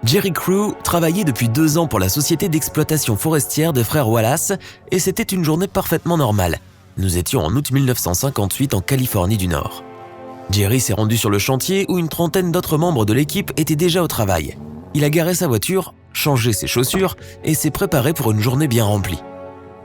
Jerry Crew travaillait depuis 2 ans pour la société d'exploitation forestière des frères Wallace et c'était une journée parfaitement normale. Nous étions en août 1958 en Californie du Nord. Jerry s'est rendu sur le chantier où une trentaine d'autres membres de l'équipe étaient déjà au travail. Il a garé sa voiture, changé ses chaussures et s'est préparé pour une journée bien remplie.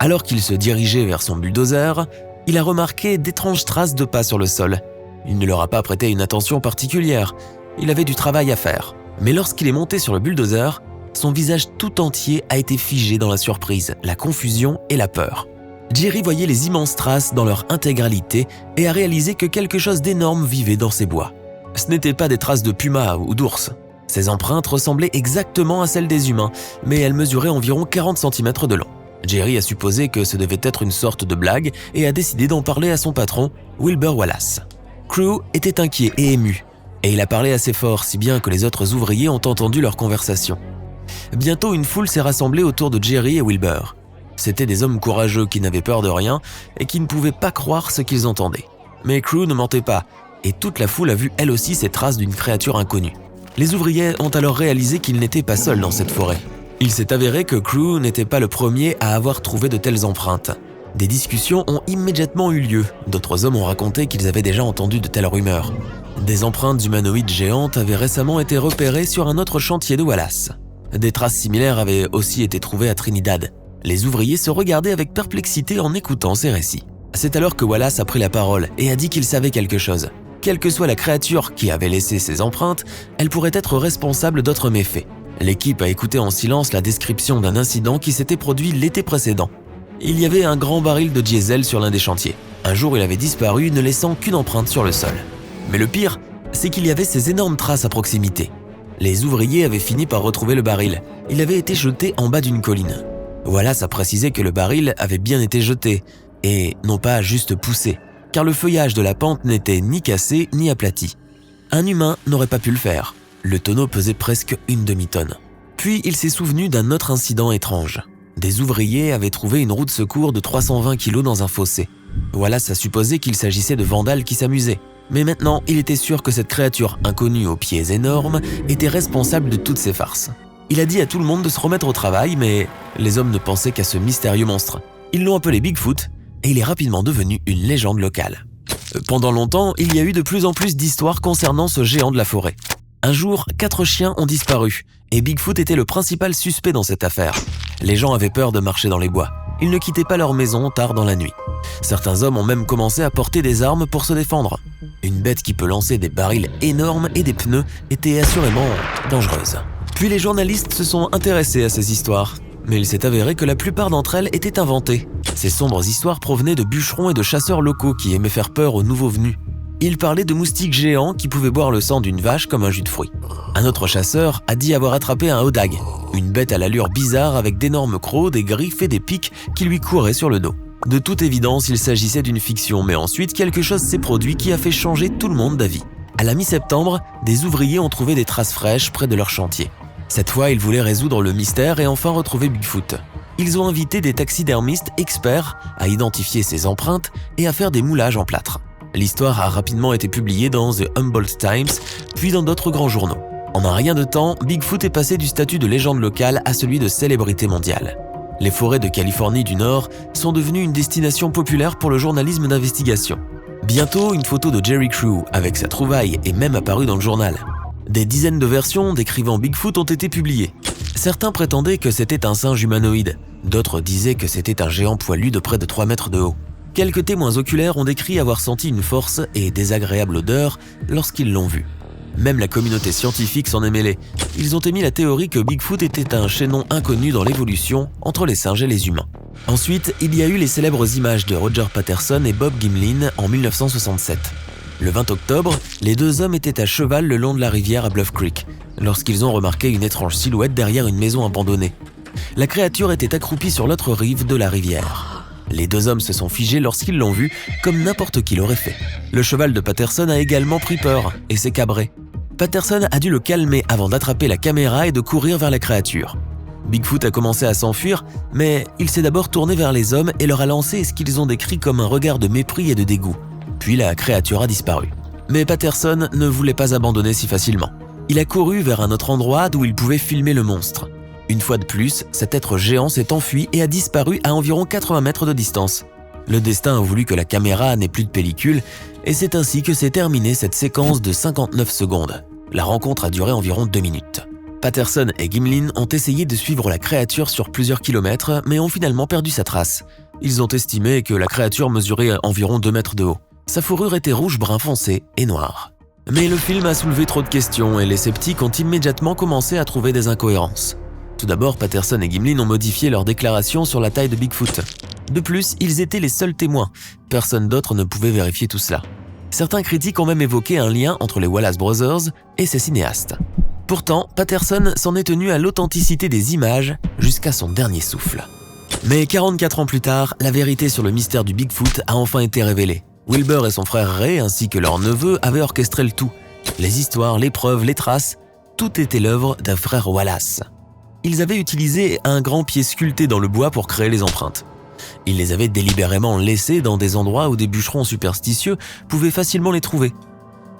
Alors qu'il se dirigeait vers son bulldozer, il a remarqué d'étranges traces de pas sur le sol. Il ne leur a pas prêté une attention particulière, il avait du travail à faire. Mais lorsqu'il est monté sur le bulldozer, son visage tout entier a été figé dans la surprise, la confusion et la peur. Jerry voyait les immenses traces dans leur intégralité et a réalisé que quelque chose d'énorme vivait dans ces bois. Ce n'étaient pas des traces de puma ou d'ours. Ces empreintes ressemblaient exactement à celles des humains, mais elles mesuraient environ 40 cm de long. Jerry a supposé que ce devait être une sorte de blague et a décidé d'en parler à son patron, Wilbur Wallace. Crew était inquiet et ému. Et il a parlé assez fort, si bien que les autres ouvriers ont entendu leur conversation. Bientôt, une foule s'est rassemblée autour de Jerry et Wilbur. C'étaient des hommes courageux qui n'avaient peur de rien et qui ne pouvaient pas croire ce qu'ils entendaient. Mais Crew ne mentait pas, et toute la foule a vu elle aussi ces traces d'une créature inconnue. Les ouvriers ont alors réalisé qu'ils n'étaient pas seuls dans cette forêt. Il s'est avéré que Crew n'était pas le premier à avoir trouvé de telles empreintes. Des discussions ont immédiatement eu lieu. D'autres hommes ont raconté qu'ils avaient déjà entendu de telles rumeurs. Des empreintes humanoïdes géantes avaient récemment été repérées sur un autre chantier de Wallace. Des traces similaires avaient aussi été trouvées à Trinidad. Les ouvriers se regardaient avec perplexité en écoutant ces récits. C'est alors que Wallace a pris la parole et a dit qu'il savait quelque chose. Quelle que soit la créature qui avait laissé ces empreintes, elle pourrait être responsable d'autres méfaits. L'équipe a écouté en silence la description d'un incident qui s'était produit l'été précédent. Il y avait un grand baril de diesel sur l'un des chantiers. Un jour, il avait disparu, ne laissant qu'une empreinte sur le sol. Mais le pire, c'est qu'il y avait ces énormes traces à proximité. Les ouvriers avaient fini par retrouver le baril. Il avait été jeté en bas d'une colline. Wallace a précisé que le baril avait bien été jeté, et non pas juste poussé, car le feuillage de la pente n'était ni cassé ni aplati. Un humain n'aurait pas pu le faire. Le tonneau pesait presque une demi-tonne. Puis il s'est souvenu d'un autre incident étrange. Des ouvriers avaient trouvé une roue de secours de 320 kg dans un fossé. Wallace a supposé qu'il s'agissait de vandales qui s'amusaient. Mais maintenant, il était sûr que cette créature inconnue aux pieds énormes était responsable de toutes ces farces. Il a dit à tout le monde de se remettre au travail, mais les hommes ne pensaient qu'à ce mystérieux monstre. Ils l'ont appelé Bigfoot et il est rapidement devenu une légende locale. Pendant longtemps, il y a eu de plus en plus d'histoires concernant ce géant de la forêt. Un jour, 4 chiens ont disparu et Bigfoot était le principal suspect dans cette affaire. Les gens avaient peur de marcher dans les bois. Ils ne quittaient pas leur maison tard dans la nuit. Certains hommes ont même commencé à porter des armes pour se défendre. Une bête qui peut lancer des barils énormes et des pneus était assurément dangereuse. Puis les journalistes se sont intéressés à ces histoires. Mais il s'est avéré que la plupart d'entre elles étaient inventées. Ces sombres histoires provenaient de bûcherons et de chasseurs locaux qui aimaient faire peur aux nouveaux venus. Ils parlaient de moustiques géants qui pouvaient boire le sang d'une vache comme un jus de fruits. Un autre chasseur a dit avoir attrapé un hodag, une bête à l'allure bizarre avec d'énormes crocs, des griffes et des pics qui lui couraient sur le dos. De toute évidence, il s'agissait d'une fiction, mais ensuite quelque chose s'est produit qui a fait changer tout le monde d'avis. À la mi-septembre, des ouvriers ont trouvé des traces fraîches près de leur chantier. Cette fois, ils voulaient résoudre le mystère et enfin retrouver Bigfoot. Ils ont invité des taxidermistes experts à identifier ces empreintes et à faire des moulages en plâtre. L'histoire a rapidement été publiée dans The Humboldt Times, puis dans d'autres grands journaux. En un rien de temps, Bigfoot est passé du statut de légende locale à celui de célébrité mondiale. Les forêts de Californie du Nord sont devenues une destination populaire pour le journalisme d'investigation. Bientôt, une photo de Jerry Crew avec sa trouvaille est même apparue dans le journal. Des dizaines de versions décrivant Bigfoot ont été publiées. Certains prétendaient que c'était un singe humanoïde, d'autres disaient que c'était un géant poilu de près de 3 mètres de haut. Quelques témoins oculaires ont décrit avoir senti une force et désagréable odeur lorsqu'ils l'ont vu. Même la communauté scientifique s'en est mêlée. Ils ont émis la théorie que Bigfoot était un chaînon inconnu dans l'évolution entre les singes et les humains. Ensuite, il y a eu les célèbres images de Roger Patterson et Bob Gimlin en 1967. Le 20 octobre, les 2 hommes étaient à cheval le long de la rivière à Bluff Creek, lorsqu'ils ont remarqué une étrange silhouette derrière une maison abandonnée. La créature était accroupie sur l'autre rive de la rivière. Les 2 hommes se sont figés lorsqu'ils l'ont vu, comme n'importe qui l'aurait fait. Le cheval de Patterson a également pris peur et s'est cabré. Patterson a dû le calmer avant d'attraper la caméra et de courir vers la créature. Bigfoot a commencé à s'enfuir, mais il s'est d'abord tourné vers les hommes et leur a lancé ce qu'ils ont décrit comme un regard de mépris et de dégoût. Puis la créature a disparu. Mais Patterson ne voulait pas abandonner si facilement. Il a couru vers un autre endroit d'où il pouvait filmer le monstre. Une fois de plus, cet être géant s'est enfui et a disparu à environ 80 mètres de distance. Le destin a voulu que la caméra n'ait plus de pellicule et c'est ainsi que s'est terminée cette séquence de 59 secondes. La rencontre a duré environ 2 minutes. Patterson et Gimlin ont essayé de suivre la créature sur plusieurs kilomètres mais ont finalement perdu sa trace. Ils ont estimé que la créature mesurait environ 2 mètres de haut. Sa fourrure était rouge brun foncé et noire. Mais le film a soulevé trop de questions et les sceptiques ont immédiatement commencé à trouver des incohérences. Tout d'abord, Patterson et Gimlin ont modifié leur déclaration sur la taille de Bigfoot. De plus, ils étaient les seuls témoins. Personne d'autre ne pouvait vérifier tout cela. Certains critiques ont même évoqué un lien entre les Wallace Brothers et ces cinéastes. Pourtant, Patterson s'en est tenu à l'authenticité des images jusqu'à son dernier souffle. Mais 44 ans plus tard, la vérité sur le mystère du Bigfoot a enfin été révélée. Wilbur et son frère Ray ainsi que leur neveu avaient orchestré le tout. Les histoires, les preuves, les traces, tout était l'œuvre d'un frère Wallace. Ils avaient utilisé un grand pied sculpté dans le bois pour créer les empreintes. Ils les avaient délibérément laissés dans des endroits où des bûcherons superstitieux pouvaient facilement les trouver.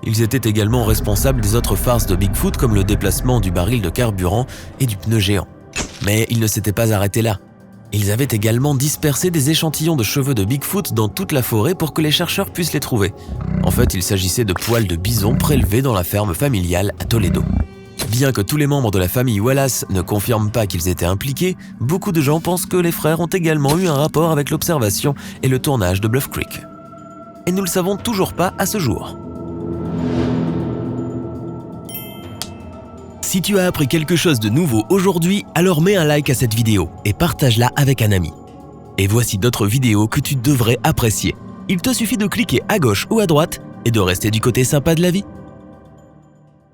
Ils étaient également responsables des autres farces de Bigfoot comme le déplacement du baril de carburant et du pneu géant. Mais ils ne s'étaient pas arrêtés là. Ils avaient également dispersé des échantillons de cheveux de Bigfoot dans toute la forêt pour que les chercheurs puissent les trouver. En fait, il s'agissait de poils de bison prélevés dans la ferme familiale à Toledo. Bien que tous les membres de la famille Wallace ne confirment pas qu'ils étaient impliqués, beaucoup de gens pensent que les frères ont également eu un rapport avec l'observation et le tournage de Bluff Creek. Et nous le savons toujours pas à ce jour. Si tu as appris quelque chose de nouveau aujourd'hui, alors mets un like à cette vidéo et partage-la avec un ami. Et voici d'autres vidéos que tu devrais apprécier. Il te suffit de cliquer à gauche ou à droite et de rester du côté sympa de la vie.